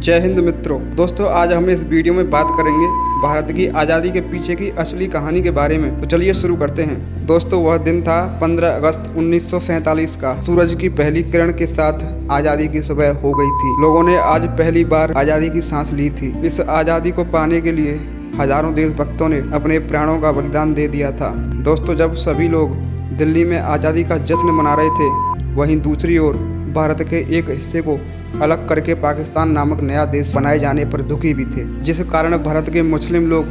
जय हिंद मित्रों। दोस्तों आज हम इस वीडियो में बात करेंगे भारत की आज़ादी के पीछे की असली कहानी के बारे में। तो चलिए शुरू करते हैं। दोस्तों वह दिन था 15 अगस्त 1947 का। सूरज की पहली किरण के साथ आज़ादी की सुबह हो गई थी। लोगों ने आज पहली बार आज़ादी की सांस ली थी। इस आज़ादी को पाने के लिए हजारों देशभक्तों ने अपने प्राणों का बलिदान दे दिया था। दोस्तों जब सभी लोग दिल्ली में आज़ादी का जश्न मना रहे थे, वहीं दूसरी ओर भारत के एक हिस्से को अलग करके पाकिस्तान नामक नया देश बनाए जाने पर दुखी भी थे, जिस कारण भारत के मुस्लिम लोग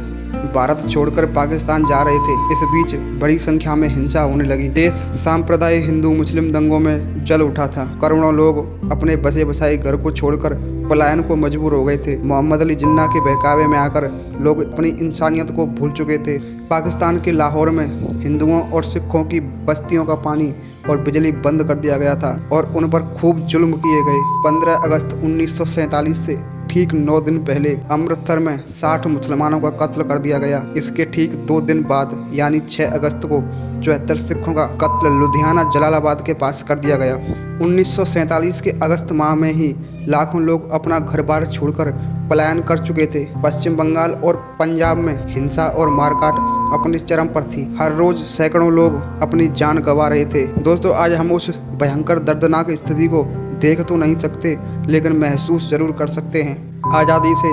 भारत छोड़कर पाकिस्तान जा रहे थे। इस बीच बड़ी संख्या में हिंसा होने लगी। देश सांप्रदायिक हिंदू मुस्लिम दंगों में जल उठा था। करोड़ों लोग अपने बसे बसाए घर को छोड़कर पलायन को मजबूर हो गए थे। मोहम्मद अली जिन्ना के बहकावे में आकर लोग अपनी इंसानियत को भूल चुके थे। पाकिस्तान के लाहौर में हिंदुओं और सिखों की बस्तियों का पानी और बिजली बंद कर दिया गया था और उन पर खूब जुल्म किए गए। 15 अगस्त 1947 से ठीक 9 दिन पहले अमृतसर में 60 मुसलमानों का कत्ल कर दिया गया। इसके ठीक 2 दिन बाद यानी 6 अगस्त को 74 सिखों का कत्ल लुधियाना जलालाबाद के पास कर दिया गया। 1947 के अगस्त माह में ही लाखों लोग अपना घर बार छोड़कर पलायन कर चुके थे। पश्चिम बंगाल और पंजाब में हिंसा और मारकाट अपनी चरम पर थी। हर रोज सैकड़ों लोग अपनी जान गंवा रहे थे। दोस्तों आज हम उस भयंकर दर्दनाक स्थिति को देख तो नहीं सकते, लेकिन महसूस जरूर कर सकते हैं। आज़ादी से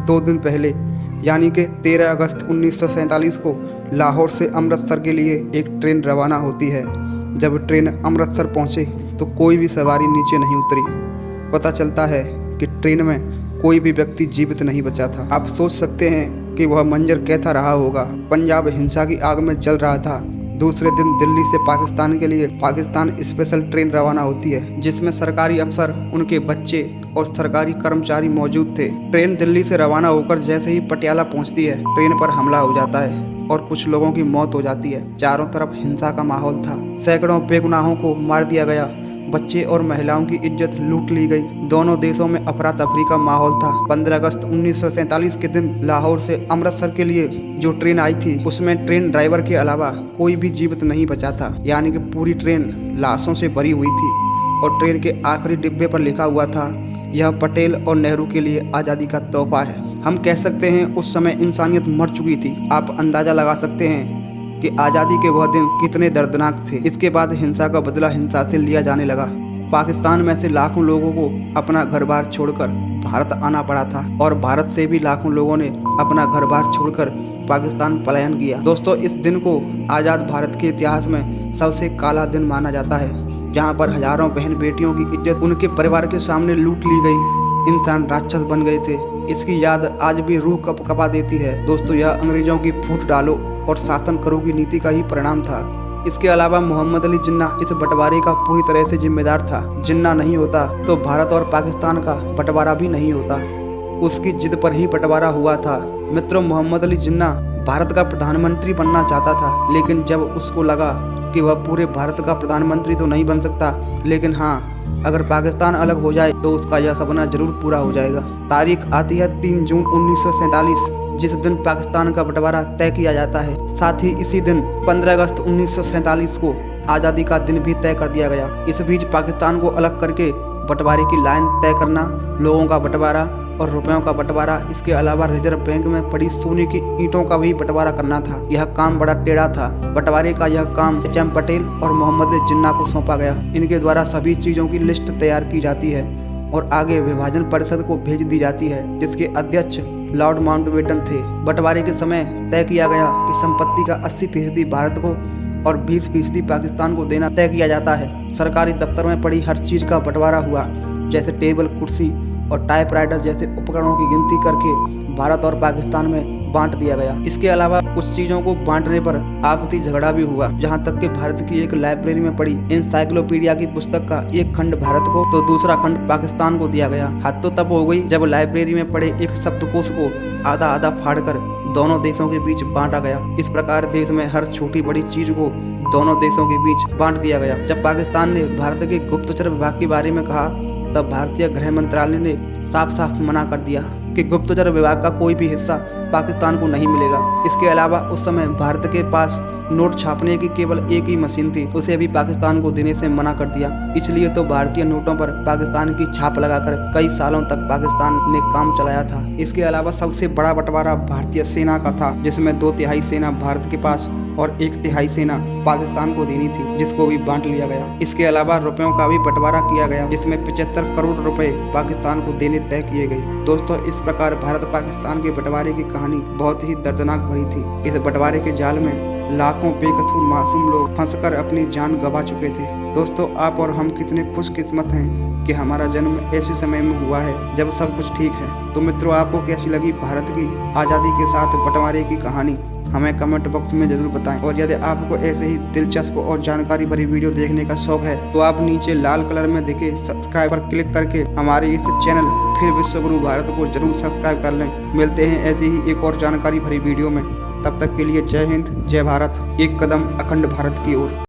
2 दिन पहले यानी कि 13 अगस्त 1947 को लाहौर से अमृतसर के लिए एक ट्रेन रवाना होती है। जब ट्रेन अमृतसर पहुंचे तो कोई भी सवारी नीचे नहीं उतरी। पता चलता है कि ट्रेन में कोई भी व्यक्ति जीवित नहीं बचा था। आप सोच सकते हैं कि वह मंजर कैसा रहा होगा। पंजाब हिंसा की आग में जल रहा था। दूसरे दिन दिल्ली से पाकिस्तान के लिए पाकिस्तान स्पेशल ट्रेन रवाना होती है, जिसमें सरकारी अफसर, उनके बच्चे और सरकारी कर्मचारी मौजूद थे। ट्रेन दिल्ली से रवाना होकर जैसे ही पटियाला पहुंचती है, ट्रेन पर हमला हो जाता है और कुछ लोगों की मौत हो जाती है। चारों तरफ हिंसा का माहौल था। सैकड़ों बेगुनाहों को मार दिया गया। बच्चे और महिलाओं की इज्जत लूट ली गई। दोनों देशों में अफरा तफरी का माहौल था। 15 अगस्त 1947 के दिन लाहौर से अमृतसर के लिए जो ट्रेन आई थी, उसमें ट्रेन ड्राइवर के अलावा कोई भी जीवित नहीं बचा था, यानी कि पूरी ट्रेन लाशों से भरी हुई थी और ट्रेन के आखिरी डिब्बे पर लिखा हुआ था, यह पटेल और नेहरू के लिए आज़ादी का तोहफा है। हम कह सकते हैं उस समय इंसानियत मर चुकी थी। आप अंदाजा लगा सकते हैं कि आज़ादी के वह दिन कितने दर्दनाक थे। इसके बाद हिंसा का बदला हिंसा से लिया जाने लगा। पाकिस्तान में से लाखों लोगों को अपना घर बार छोड़कर भारत आना पड़ा था और भारत से भी लाखों लोगों ने अपना घर बार छोड़कर पाकिस्तान पलायन किया। दोस्तों इस दिन को आज़ाद भारत के इतिहास में सबसे काला दिन माना जाता है, जहाँ पर हजारों बहन बेटियों की इज्जत उनके परिवार के सामने लूट ली गई। इंसान राक्षस बन गए थे। इसकी याद आज भी रूह कपकपा देती है। दोस्तों यह अंग्रेजों की फूट डालो और शासन करो की नीति का ही परिणाम था। इसके अलावा मोहम्मद अली जिन्ना इस बंटवारे का पूरी तरह से जिम्मेदार था। जिन्ना नहीं होता तो भारत और पाकिस्तान का बंटवारा भी नहीं होता। उसकी जिद पर ही बंटवारा हुआ था। मित्रों मोहम्मद अली जिन्ना भारत का प्रधानमंत्री बनना चाहता था, लेकिन जब उसको लगा कि वह पूरे भारत का प्रधानमंत्री तो नहीं बन सकता, लेकिन हाँ अगर पाकिस्तान अलग हो जाए तो उसका यह सपना जरूर पूरा हो जाएगा। तारीख आती है 3 जून 1947, जिस दिन पाकिस्तान का बंटवारा तय किया जाता है। साथ ही इसी दिन 15 अगस्त 1947 को आज़ादी का दिन भी तय कर दिया गया। इस बीच पाकिस्तान को अलग करके बंटवारे की लाइन तय करना, लोगों का बंटवारा और रुपयों का बंटवारा, इसके अलावा रिजर्व बैंक में पड़ी सोने की ईंटों का भी बंटवारा करना था। यह काम बड़ा टेढ़ा था। बंटवारे का यह काम एच.एम. पटेल और मोहम्मद अली जिन्ना को सौंपा गया। इनके द्वारा सभी चीज़ों की लिस्ट तैयार की जाती है और आगे विभाजन परिषद को भेज दी जाती है, जिसके अध्यक्ष लॉर्ड माउंटबेटन थे। बंटवारे के समय तय किया गया कि संपत्ति का 80% भारत को और 20% पाकिस्तान को देना तय किया जाता है। सरकारी दफ्तर में पड़ी हर चीज का बंटवारा हुआ, जैसे टेबल, कुर्सी और टाइपराइटर जैसे उपकरणों की गिनती करके भारत और पाकिस्तान में बांट दिया गया। इसके अलावा उस चीजों को बांटने पर आपसी झगड़ा भी हुआ, जहां तक कि भारत की एक लाइब्रेरी में पड़ी इंसाइक्लोपीडिया की पुस्तक का एक खंड भारत को तो दूसरा खंड पाकिस्तान को दिया गया। हद तो तब हो गई जब लाइब्रेरी में पड़े एक शब्दकोश को आधा आधा फाड़कर दोनों देशों के बीच बांटा गया। इस प्रकार देश में हर छोटी बड़ी चीज को दोनों देशों के बीच बांट दिया गया। जब पाकिस्तान ने भारत के गुप्तचर विभाग के बारे में कहा, तब भारतीय गृह मंत्रालय ने साफ साफ मना कर दिया कि गुप्तचर विभाग का कोई भी हिस्सा पाकिस्तान को नहीं मिलेगा। इसके अलावा उस समय भारत के पास नोट छापने की केवल एक ही मशीन थी, उसे भी पाकिस्तान को देने से मना कर दिया। इसलिए तो भारतीय नोटों पर पाकिस्तान की छाप लगाकर कई सालों तक पाकिस्तान ने काम चलाया था। इसके अलावा सबसे बड़ा बंटवारा भारतीय सेना का था, जिसमें 2/3 सेना भारत के पास और 1/3 सेना पाकिस्तान को देनी थी, जिसको भी बांट लिया गया। इसके अलावा रुपयों का भी बंटवारा किया गया, जिसमें 75 करोड़ रुपए पाकिस्तान को देने तय किए गए। दोस्तों, इस प्रकार भारत पाकिस्तान के बंटवारे की कहानी बहुत ही दर्दनाक भरी थी। इस बंटवारे के जाल में लाखों बेकसूर मासूम लोग फंसकर अपनी जान गंवा चुके थे। दोस्तों, आप और हम कितने खुशकिस्मत हैं कि हमारा जन्म ऐसे समय में हुआ है जब सब कुछ ठीक है। तो मित्रों, आपको कैसी लगी भारत की आज़ादी के साथ बंटवारे की कहानी, हमें कमेंट बॉक्स में जरूर बताएं। और यदि आपको ऐसे ही दिलचस्प और जानकारी भरी वीडियो देखने का शौक है तो आप नीचे लाल कलर में दिखे सब्सक्राइब पर क्लिक करके हमारे इस चैनल फिर विश्वगुरु भारत को जरूर सब्सक्राइब कर लें। मिलते हैं ऐसी ही एक और जानकारी भरी वीडियो में। तब तक के लिए जय हिंद, जय भारत, एक कदम अखंड भारत की ओर।